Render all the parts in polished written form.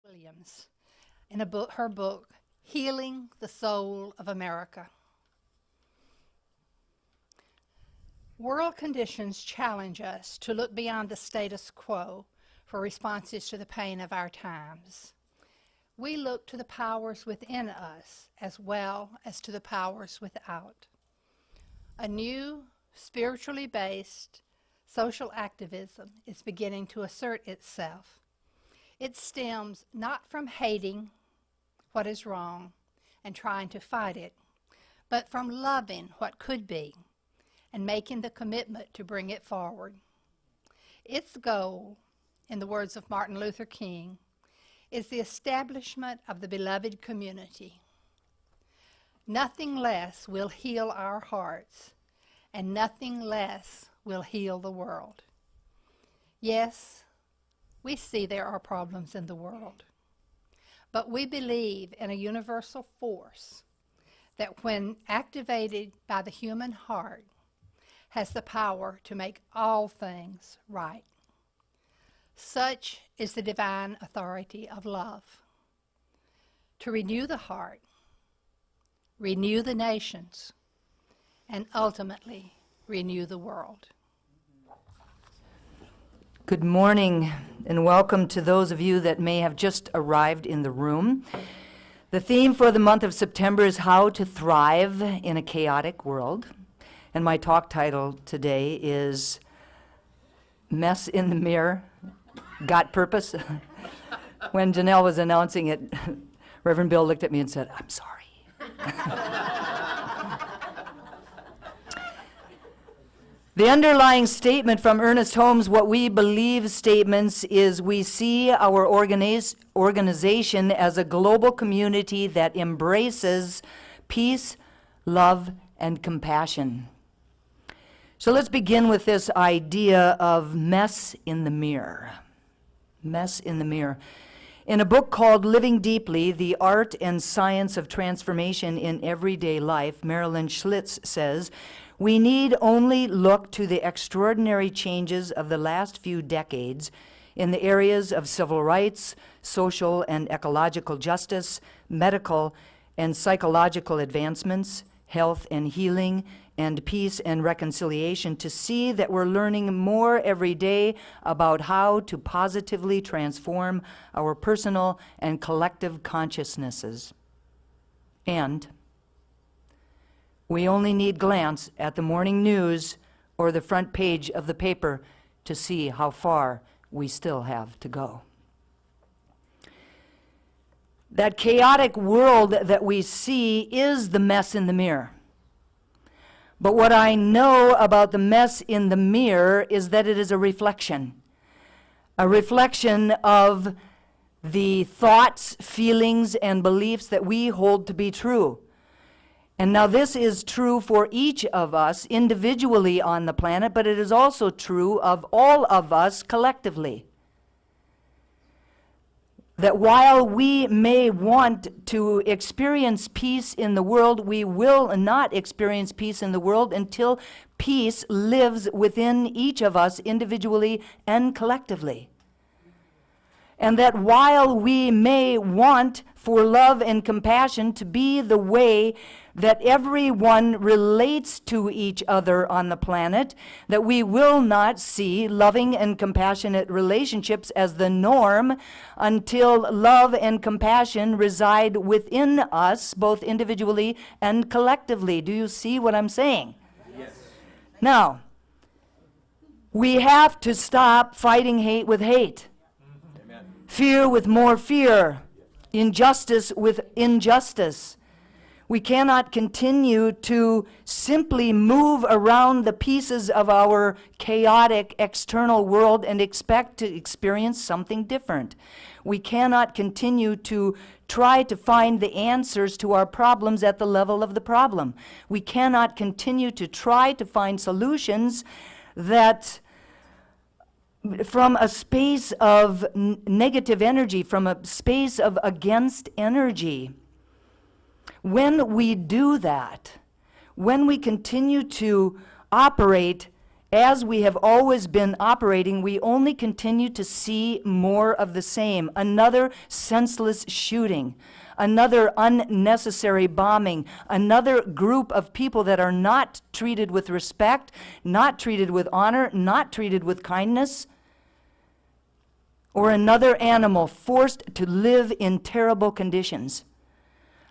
Williams in her book, Healing the Soul of America. World conditions challenge us to look beyond the status quo for responses to the pain of our times. We look to the powers within us as well as to the powers without. A new, spiritually based social activism is beginning to assert itself. It stems not from hating what is wrong and trying to fight it, but from loving what could be and making the commitment to bring it forward. Its goal, in the words of Martin Luther King, is the establishment of the beloved community. Nothing less will heal our hearts, and nothing less will heal the world. Yes, we see there are problems in the world, but we believe in a universal force that, when activated by the human heart, has the power to make all things right. Such is the divine authority of love. To renew the heart, renew the nations, and ultimately renew the world. Good morning, and welcome to those of you that may have just arrived in the room. The theme for the month of September is How to Thrive in a Chaotic World. And my talk title today is Mess in the Mirror, Got Purpose? When Janelle was announcing it, Reverend Bill looked at me and said, "I'm sorry." The underlying statement from Ernest Holmes' What We Believe statements is we see our organization as a global community that embraces peace, love, and compassion. So let's begin with this idea of mess in the mirror. Mess in the mirror. In a book called Living Deeply, The Art and Science of Transformation in Everyday Life, Marilyn Schlitz says, we need only look to the extraordinary changes of the last few decades in the areas of civil rights, social and ecological justice, medical and psychological advancements, health and healing, and peace and reconciliation to see that we're learning more every day about how to positively transform our personal and collective consciousnesses. And we only need glance at the morning news or the front page of the paper to see how far we still have to go. That chaotic world that we see is the mess in the mirror. But what I know about the mess in the mirror is that it is a reflection of the thoughts, feelings, and beliefs that we hold to be true. And now this is true for each of us individually on the planet, but it is also true of all of us collectively. That while we may want to experience peace in the world, we will not experience peace in the world until peace lives within each of us individually and collectively. And that while we may want for love and compassion to be the way that everyone relates to each other on the planet, that we will not see loving and compassionate relationships as the norm until love and compassion reside within us, both individually and collectively. Do you see what I'm saying? Yes. Now, we have to stop fighting hate with hate. Amen. Fear with more fear. Injustice with injustice. We cannot continue to simply move around the pieces of our chaotic external world and expect to experience something different. We cannot continue to try to find the answers to our problems at the level of the problem. We cannot continue to try to find solutions that from a space of negative energy, from a space of against energy. When we do that, when we continue to operate As we have always been operating, we only continue to see more of the same. Another senseless shooting, another unnecessary bombing, another group of people that are not treated with respect, not treated with honor, not treated with kindness, or another animal forced to live in terrible conditions.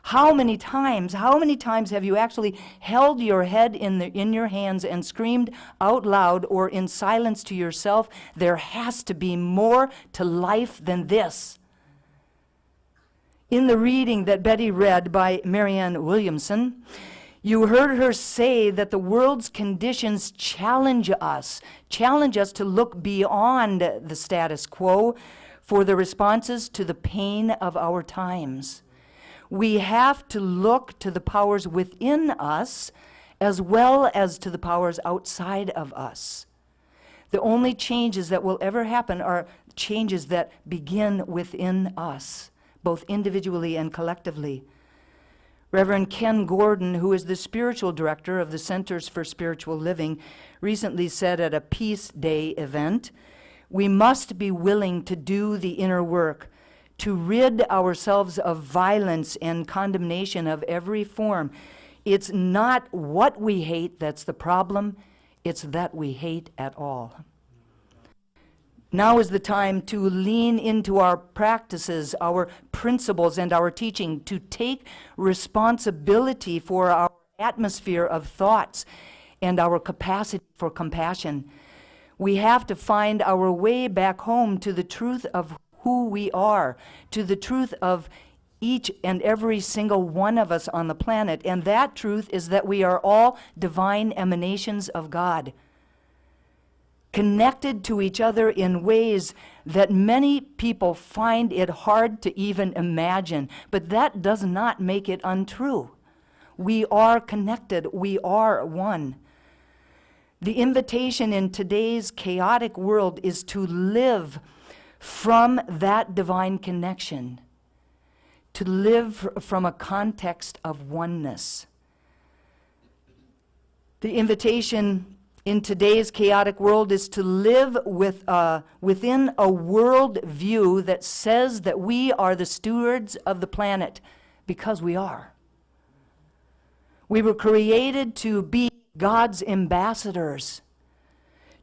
How many times have you actually held your head in your hands and screamed out loud or in silence to yourself, there has to be more to life than this? In the reading that Betty read by Marianne Williamson, you heard her say that the world's conditions challenge us to look beyond the status quo for the responses to the pain of our times. We have to look to the powers within us as well as to the powers outside of us. The only changes that will ever happen are changes that begin within us, both individually and collectively. Reverend Ken Gordon, who is the spiritual director of the Centers for Spiritual Living, recently said at a Peace Day event, "We must be willing to do the inner work, to rid ourselves of violence and condemnation of every form. It's not what we hate that's the problem, it's that we hate at all." Now is the time to lean into our practices, our principles, and our teaching, to take responsibility for our atmosphere of thoughts and our capacity for compassion. We have to find our way back home to the truth of who we are, to the truth of each and every single one of us on the planet, and that truth is that we are all divine emanations of God, connected to each other in ways that many people find it hard to even imagine, but that does not make it untrue. We are connected, we are one. The invitation in today's chaotic world is to live from that divine connection, to live from a context of oneness. The invitation in today's chaotic world is to live within a world view that says that we are the stewards of the planet, because we are. We were created to be God's ambassadors,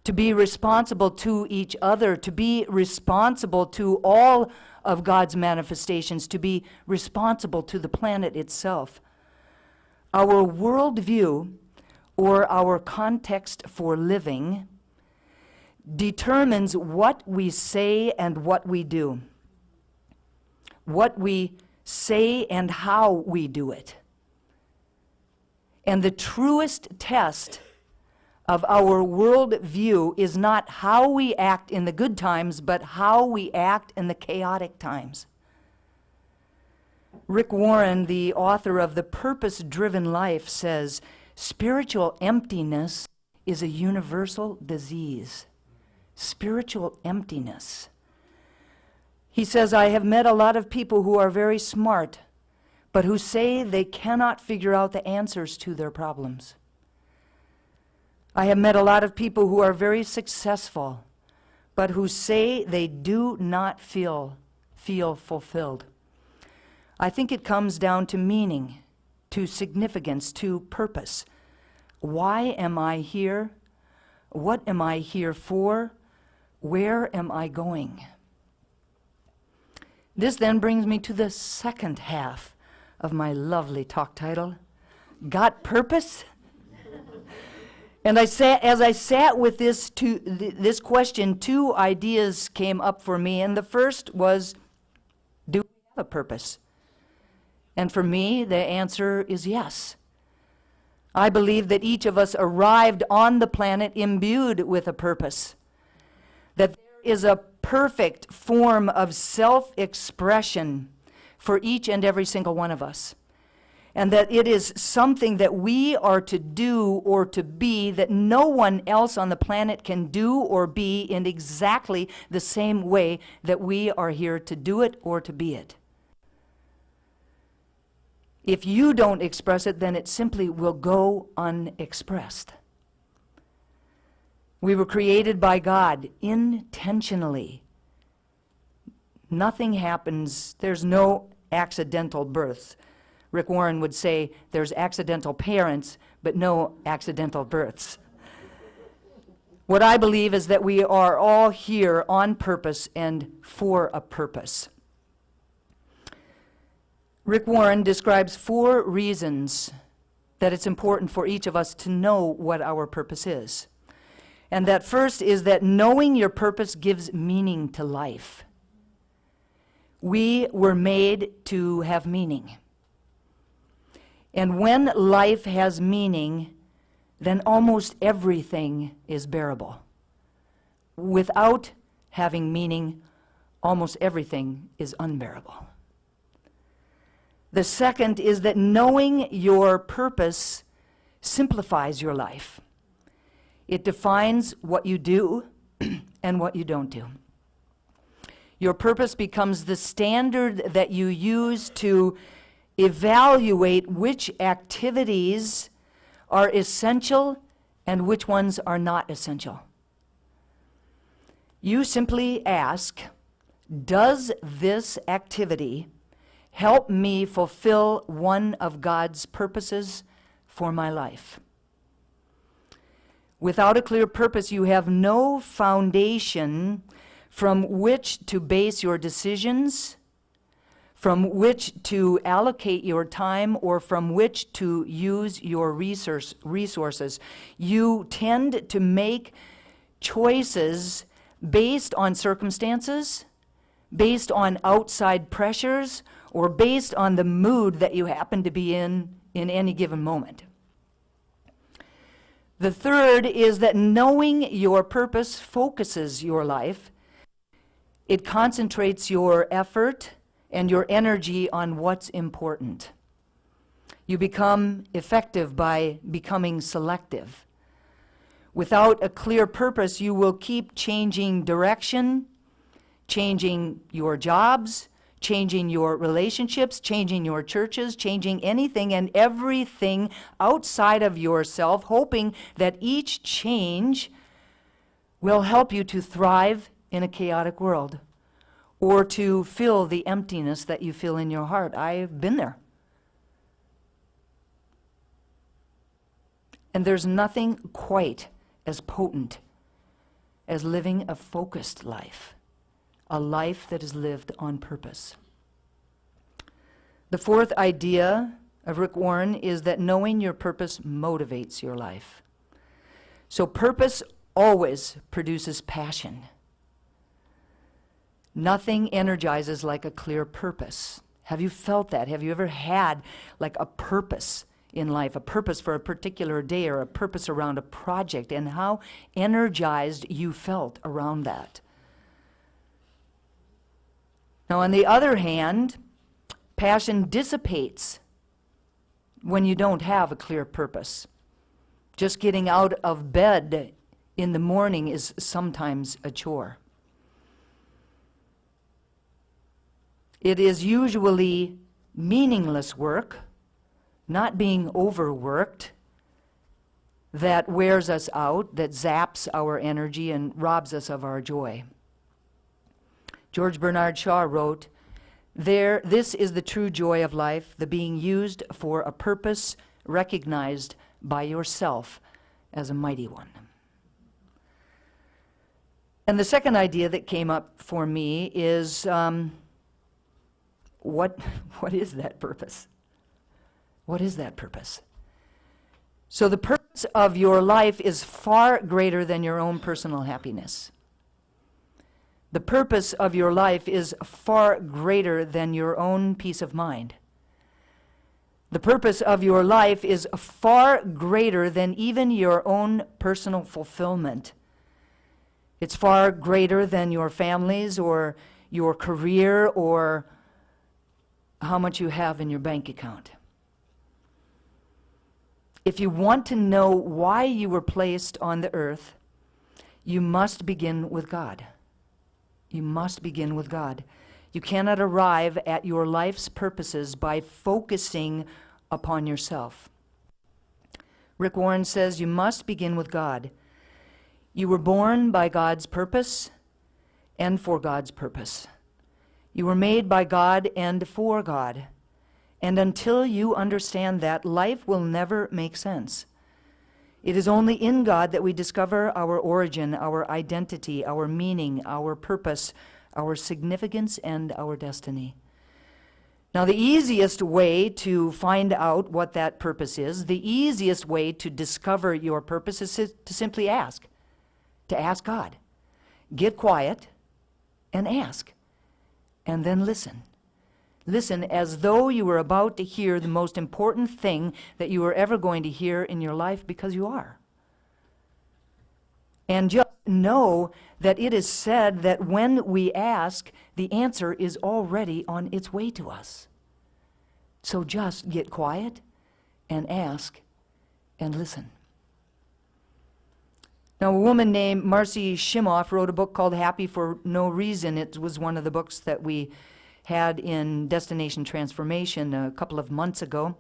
to be responsible to each other, to be responsible to all of God's manifestations, to be responsible to the planet itself. Our worldview, or our context for living, determines what we say and what we do, what we say and how we do it. And the truest test of our world view is not how we act in the good times, but how we act in the chaotic times. Rick Warren, the author of The Purpose-Driven Life, says, "Spiritual emptiness is a universal disease." Spiritual emptiness. He says, "I have met a lot of people who are very smart, but who say they cannot figure out the answers to their problems. I have met a lot of people who are very successful, but who say they do not feel fulfilled. I think it comes down to meaning, to significance, to purpose. Why am I here? What am I here for? Where am I going?" This then brings me to the second half of my lovely talk title, Got Purpose? And as I sat with this question, two ideas came up for me. And the first was, do we have a purpose? And for me, the answer is yes. I believe that each of us arrived on the planet imbued with a purpose, that there is a perfect form of self-expression for each and every single one of us, and that it is something that we are to do or to be that no one else on the planet can do or be in exactly the same way that we are here to do it or to be it. If you don't express it, then it simply will go unexpressed. We were created by God intentionally. Nothing happens, there's no accidental births. Rick Warren would say there's accidental parents, but no accidental births. What I believe is that we are all here on purpose and for a purpose. Rick Warren describes 4 reasons that it's important for each of us to know what our purpose is. And that first is that knowing your purpose gives meaning to life. We were made to have meaning. And when life has meaning, then almost everything is bearable. Without having meaning, almost everything is unbearable. The second is that knowing your purpose simplifies your life. It defines what you do and what you don't do. Your purpose becomes the standard that you use to evaluate which activities are essential and which ones are not essential. You simply ask, does this activity help me fulfill one of God's purposes for my life? Without a clear purpose, you have no foundation from which to base your decisions, from which to allocate your time, or from which to use your resources. You tend to make choices based on circumstances, based on outside pressures, or based on the mood that you happen to be in any given moment. The third is that knowing your purpose focuses your life. It concentrates your effort and your energy on what's important. You become effective by becoming selective. Without a clear purpose, you will keep changing direction, changing your jobs, changing your relationships, changing your churches, changing anything and everything outside of yourself, hoping that each change will help you to thrive in a chaotic world or to fill the emptiness that you feel in your heart. I've been there. And there's nothing quite as potent as living a focused life, a life that is lived on purpose. The fourth idea of Rick Warren is that knowing your purpose motivates your life. So purpose always produces passion. Nothing energizes like a clear purpose. Have you felt that? Have you ever had like a purpose in life, a purpose for a particular day or a purpose around a project, and how energized you felt around that? Now, on the other hand, passion dissipates when you don't have a clear purpose. Just getting out of bed in the morning is sometimes a chore. It is usually meaningless work, not being overworked, that wears us out, that zaps our energy and robs us of our joy. George Bernard Shaw wrote, "This is the true joy of life, the being used for a purpose recognized by yourself as a mighty one." And the second idea that came up for me is, what is that purpose? What is that purpose? So the purpose of your life is far greater than your own personal happiness. The purpose of your life is far greater than your own peace of mind. The purpose of your life is far greater than even your own personal fulfillment. It's far greater than your families or your career or how much you have in your bank account. If you want to know why you were placed on the earth, you must begin with God. You must begin with God. You cannot arrive at your life's purposes by focusing upon yourself. Rick Warren says you must begin with God. You were born by God's purpose and for God's purpose. You were made by God and for God. And until you understand that, life will never make sense. It is only in God that we discover our origin, our identity, our meaning, our purpose, our significance, and our destiny. Now, the easiest way to find out what that purpose is, the easiest way to discover your purpose is to simply ask. To ask God. Get quiet and ask. And then listen. Listen as though you were about to hear the most important thing that you are ever going to hear in your life, because you are. And just know that it is said that when we ask, the answer is already on its way to us. So just get quiet and ask and listen. Now, a woman named Marcy Shimoff wrote a book called Happy for No Reason. It was one of the books that we had in Destination Transformation a couple of months ago.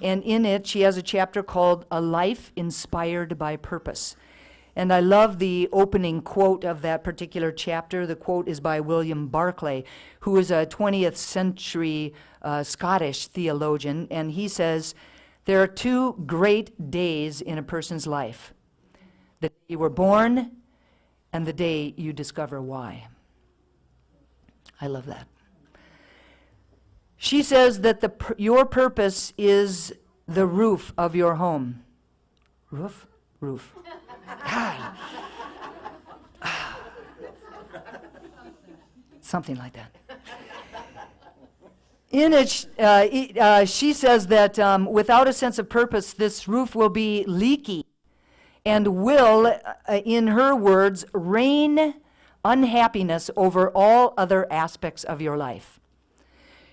And in it, she has a chapter called A Life Inspired by Purpose. And I love the opening quote of that particular chapter. The quote is by William Barclay, who is a 20th century Scottish theologian. And he says, "There are two great days in a person's life. The day you were born and the day you discover why." I love that. She says that your purpose is the roof of your home. Roof? Roof. God. Something like that. In it, she says that without a sense of purpose, this roof will be leaky and will, in her words, rain unhappiness over all other aspects of your life.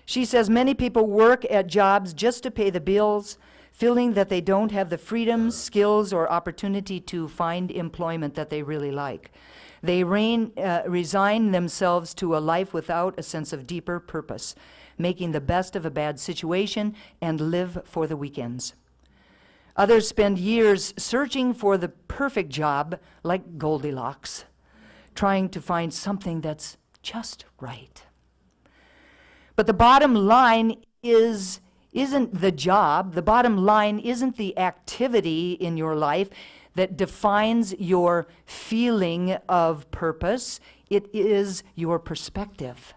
She says many people work at jobs just to pay the bills, feeling that they don't have the freedoms, skills, or opportunity to find employment that they really like. They resign themselves to a life without a sense of deeper purpose, making the best of a bad situation and live for the weekends. Others spend years searching for the perfect job, like Goldilocks, trying to find something that's just right. But the bottom line isn't the job. The bottom line isn't the activity in your life that defines your feeling of purpose. It is your perspective.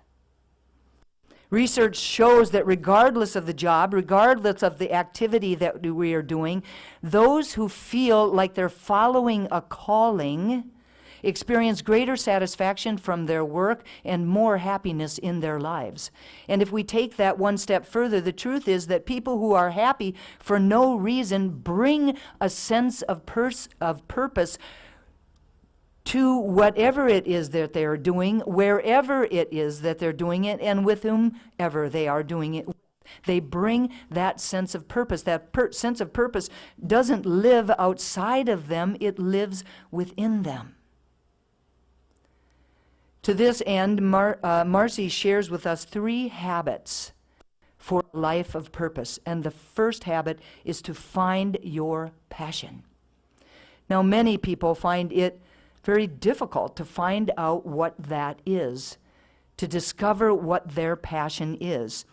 Research shows that regardless of the job, regardless of the activity that we are doing, those who feel like they're following a calling experience greater satisfaction from their work and more happiness in their lives. And if we take that one step further, the truth is that people who are happy for no reason bring a sense of purpose to whatever it is that they are doing, wherever it is that they're doing it, and with whomever they are doing it with. They bring that sense of purpose. That sense of purpose doesn't live outside of them, it lives within them. To this end, Marcy shares with us 3 habits for a life of purpose. And the first habit is to find your passion. Now, many people find it very difficult to find out what that is, to discover what their passion is.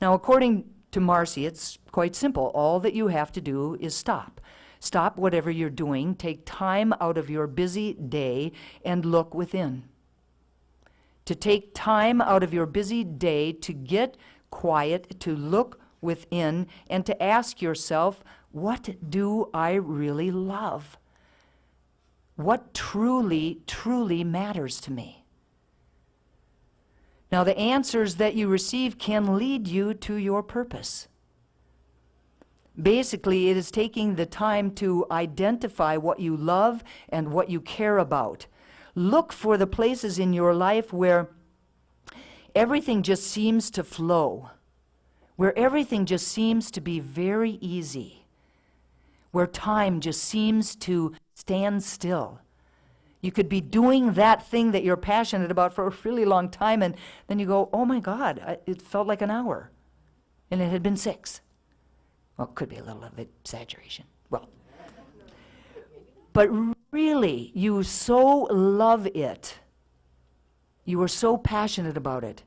Now, according to Marcy, it's quite simple. All that you have to do is stop. Stop whatever you're doing, take time out of your busy day, and look within. To take time out of your busy day to get quiet, to look within, and to ask yourself, what do I really love? What truly, truly matters to me? Now, the answers that you receive can lead you to your purpose. Basically, it is taking the time to identify what you love and what you care about. Look for the places in your life where everything just seems to flow, where everything just seems to be very easy, where time just seems to stand still. You could be doing that thing that you're passionate about for a really long time, and then you go, oh my God, it felt like an hour, and it had been 6. Well, it could be a little of exaggeration. Well, but really you so love it, you are so passionate about it,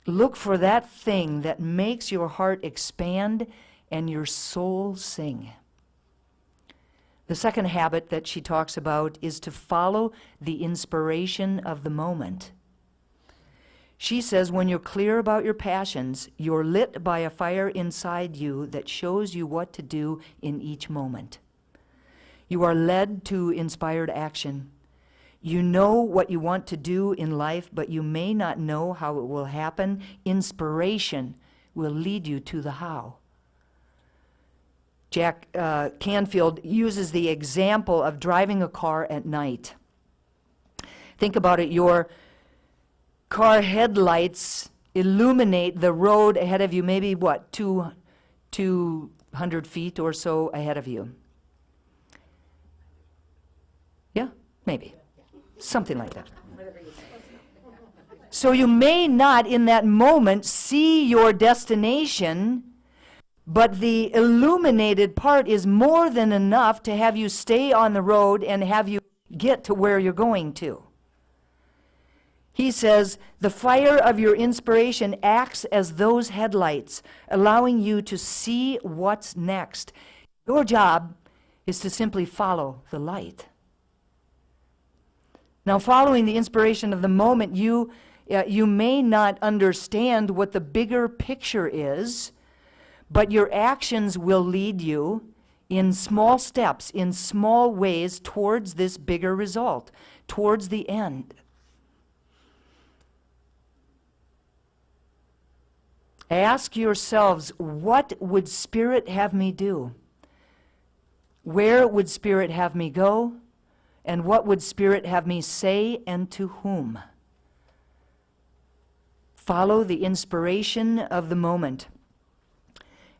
look for that thing that makes your heart expand and your soul sing. The second habit that she talks about is to follow the inspiration of the moment. She says when you're clear about your passions, you're lit by a fire inside you that shows you what to do in each moment. You are led to inspired action. You know what you want to do in life, but you may not know how it will happen. Inspiration will lead you to the how. Jack Canfield uses the example of driving a car at night. Think about it. Your car headlights illuminate the road ahead of you, maybe 200 feet or so ahead of you. Yeah, maybe. Something like that. So you may not in that moment see your destination, but the illuminated part is more than enough to have you stay on the road and have you get to where you're going to. He says, the fire of your inspiration acts as those headlights, allowing you to see what's next. Your job is to simply follow the light. Now, following the inspiration of the moment, you may not understand what the bigger picture is, but your actions will lead you in small steps, in small ways, towards this bigger result, towards the end. Ask yourselves, what would Spirit have me do? Where would Spirit have me go? And what would Spirit have me say, and to whom? Follow the inspiration of the moment.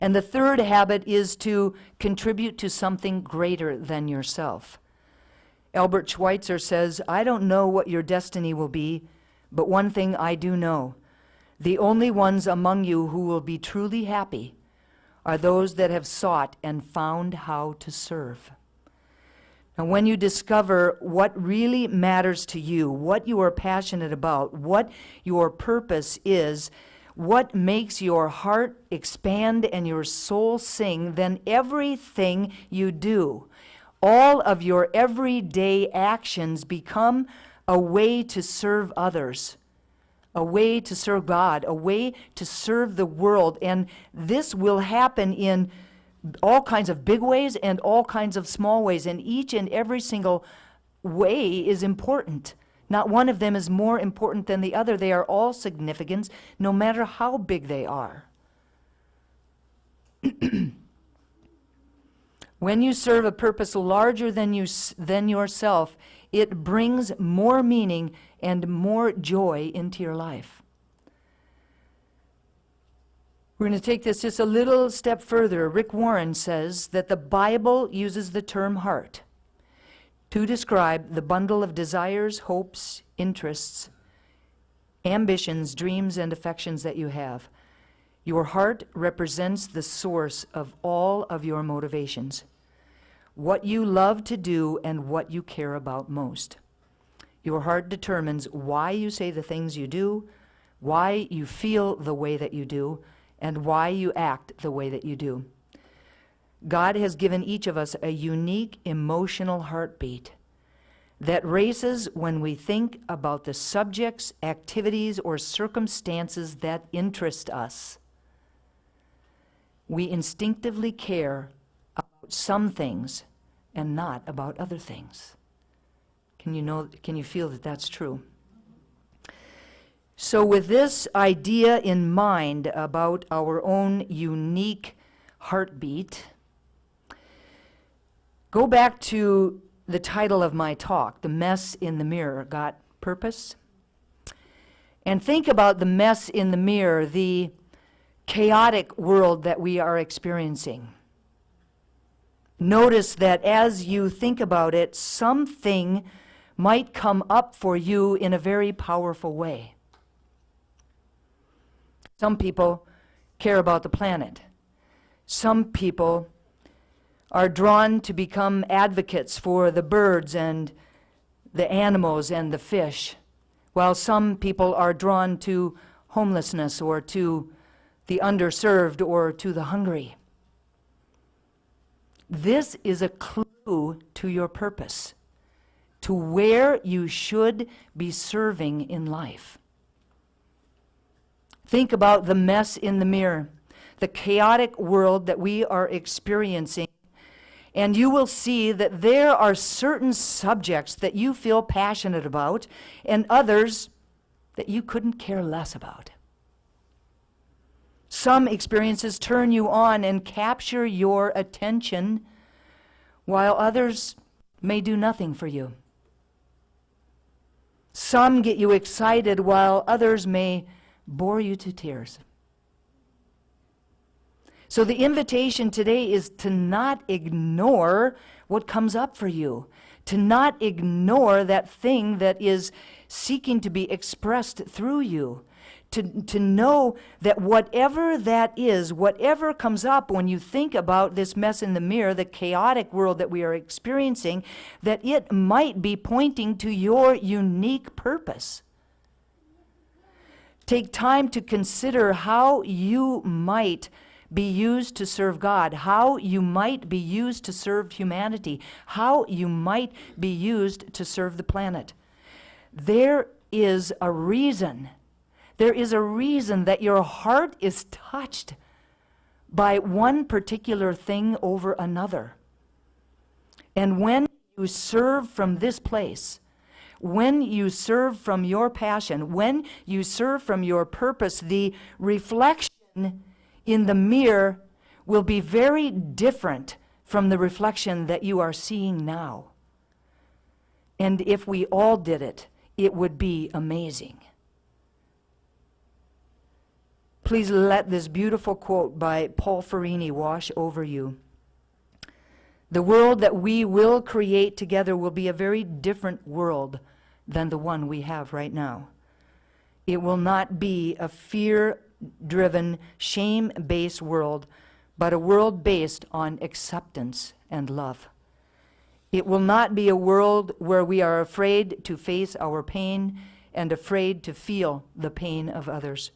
And the third habit is to contribute to something greater than yourself. Albert Schweitzer says, I don't know what your destiny will be, but one thing I do know. The only ones among you who will be truly happy are those that have sought and found how to serve. And when you discover what really matters to you, what you are passionate about, what your purpose is, what makes your heart expand and your soul sing, then everything you do, all of your everyday actions become a way to serve others, a way to serve God, a way to serve the world. And this will happen in all kinds of big ways and all kinds of small ways, and each and every single way is important. Not one of them is more important than the other. They are all significant, no matter how big they are. When you serve a purpose larger than yourself, it brings more meaning and more joy into your life. We're going to take this just a little step further. Rick Warren says that the Bible uses the term heart to describe the bundle of desires, hopes, interests, ambitions, dreams, and affections that you have. Your heart represents the source of all of your motivations, what you love to do and what you care about most. Your heart determines why you say the things you do, why you feel the way that you do, and why you act the way that you do. God has given each of us a unique emotional heartbeat that races when we think about the subjects, activities, or circumstances that interest us. We instinctively care about some things and not about other things. Can you feel that that's true? So with this idea in mind about our own unique heartbeat, go back to the title of my talk, The Mess in the Mirror. Got purpose? And think about the mess in the mirror, the chaotic world that we are experiencing. Notice that as you think about it, something might come up for you in a very powerful way. Some people care about the planet. Some people are drawn to become advocates for the birds and the animals and the fish, while some people are drawn to homelessness or to the underserved or to the hungry. This is a clue to your purpose, to where you should be serving in life. Think about the mess in the mirror, the chaotic world that we are experiencing, and you will see that there are certain subjects that you feel passionate about and others that you couldn't care less about. Some experiences turn you on and capture your attention, while others may do nothing for you. Some get you excited, while others may bore you to tears. So the invitation today is to not ignore what comes up for you, to not ignore that thing that is seeking to be expressed through you, to know that whatever that is, whatever comes up when you think about this mess in the mirror, the chaotic world that we are experiencing, that it might be pointing to your unique purpose. Take time to consider how you might be used to serve God, how you might be used to serve humanity, how you might be used to serve the planet. There is a reason that your heart is touched by one particular thing over another. And when you serve from this place, when you serve from your passion, when you serve from your purpose, the reflection in the mirror will be very different from the reflection that you are seeing now. And if we all did it, it would be amazing. Please let this beautiful quote by Paul Ferrini wash over you. The world that we will create together will be a very different world than the one we have right now. It will not be a fear-driven, shame-based world, but a world based on acceptance and love. It will not be a world where we are afraid to face our pain and afraid to feel the pain of others.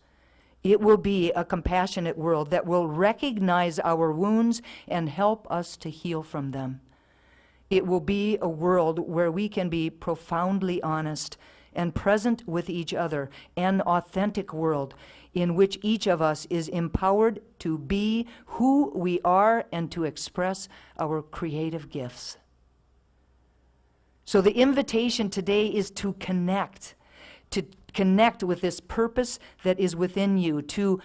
It will be a compassionate world that will recognize our wounds and help us to heal from them. It will be a world where we can be profoundly honest and present with each other, an authentic world in which each of us is empowered to be who we are and to express our creative gifts. So the invitation today is to connect with this purpose that is within you, to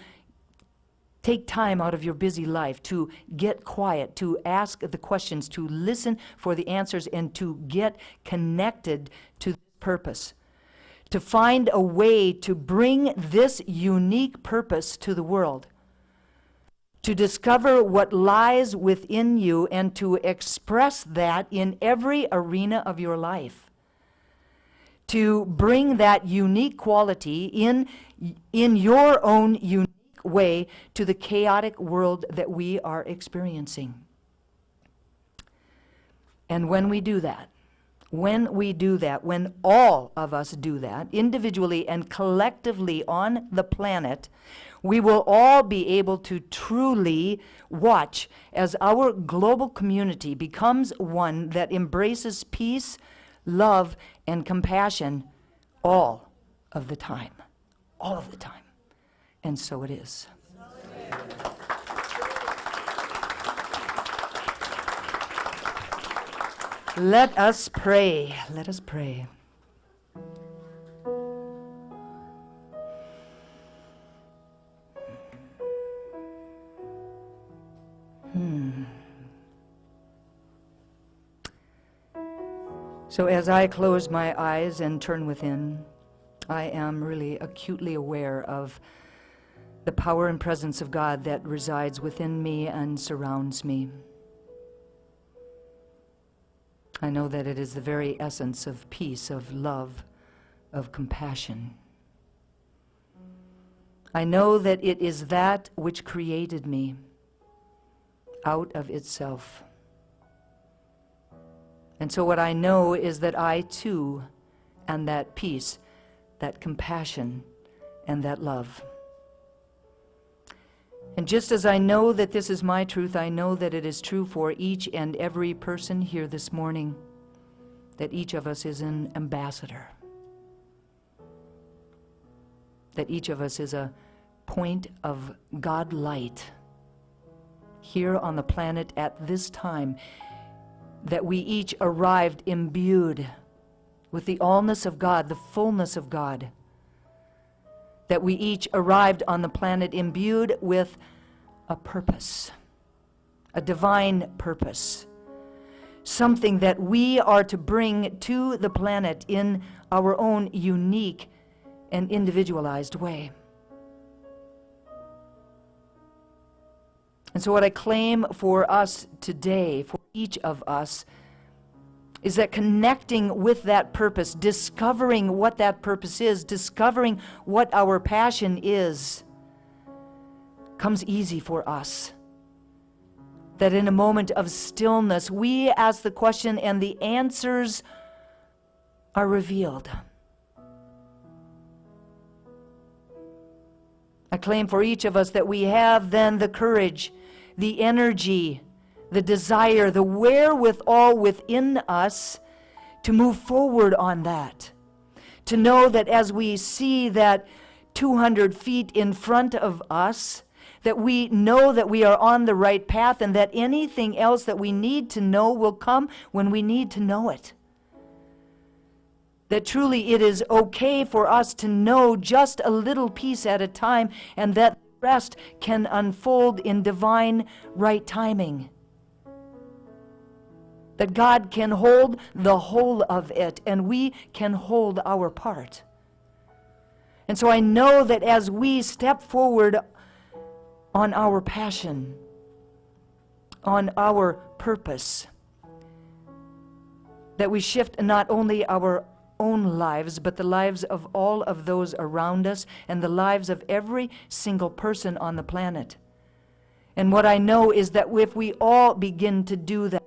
take time out of your busy life, to get quiet, to ask the questions, to listen for the answers, and to get connected to the purpose. To find a way to bring this unique purpose to the world. To discover what lies within you and to express that in every arena of your life. To bring that unique quality in your own unique way to the chaotic world that we are experiencing. And when we do that, when all of us do that, individually and collectively on the planet, we will all be able to truly watch as our global community becomes one that embraces peace, love, and compassion all of the time. All of the time. And so it is. Let us pray. Let us pray. So as I close my eyes and turn within, I am really acutely aware of the power and presence of God that resides within me and surrounds me. I know that it is the very essence of peace, of love, of compassion. I know that it is that which created me out of itself. And so what I know is that I too am that peace, that compassion, and that love. And just as I know that this is my truth, I know that it is true for each and every person here this morning, that each of us is an ambassador, that each of us is a point of God light here on the planet at this time, that we each arrived imbued with the allness of God, the fullness of God, that we each arrived on the planet imbued with a purpose, a divine purpose, something that we are to bring to the planet in our own unique and individualized way. And so what I claim for us today, for each of us, is that connecting with that purpose, discovering what that purpose is, discovering what our passion is, comes easy for us. That in a moment of stillness, we ask the question and the answers are revealed. I claim for each of us that we have then the courage, the energy, the desire, the wherewithal within us to move forward on that. To know that as we see that 200 feet in front of us, that we know that we are on the right path, and that anything else that we need to know will come when we need to know it. That truly it is okay for us to know just a little piece at a time, and that the rest can unfold in divine right timing. That God can hold the whole of it, and we can hold our part. And so I know that as we step forward on our passion, on our purpose, that we shift not only our own lives, but the lives of all of those around us, and the lives of every single person on the planet. And what I know is that if we all begin to do that,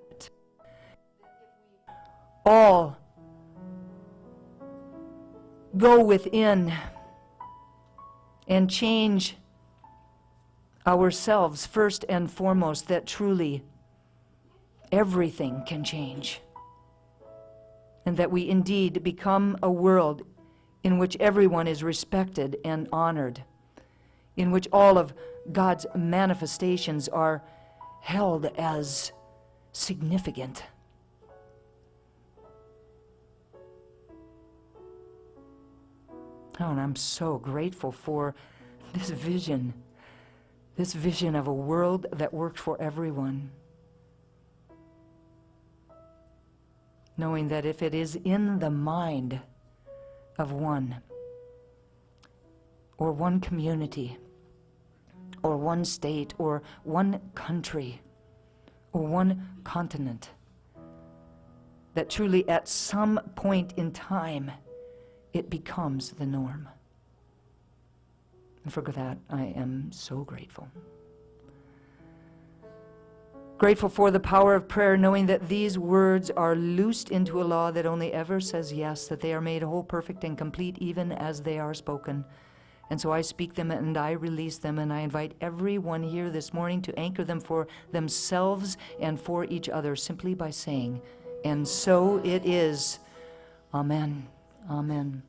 all go within and change ourselves first and foremost, that truly everything can change. And that we indeed become a world in which everyone is respected and honored, in which all of God's manifestations are held as significant. Oh, and I'm so grateful for this vision of a world that worked for everyone. Knowing that if it is in the mind of one, or one community, or one state, or one country, or one continent, that truly at some point in time it becomes the norm. And for that, I am so grateful. Grateful for the power of prayer, knowing that these words are loosed into a law that only ever says yes, that they are made whole, perfect, and complete even as they are spoken. And so I speak them and I release them, and I invite everyone here this morning to anchor them for themselves and for each other simply by saying, and so it is. Amen. Amen.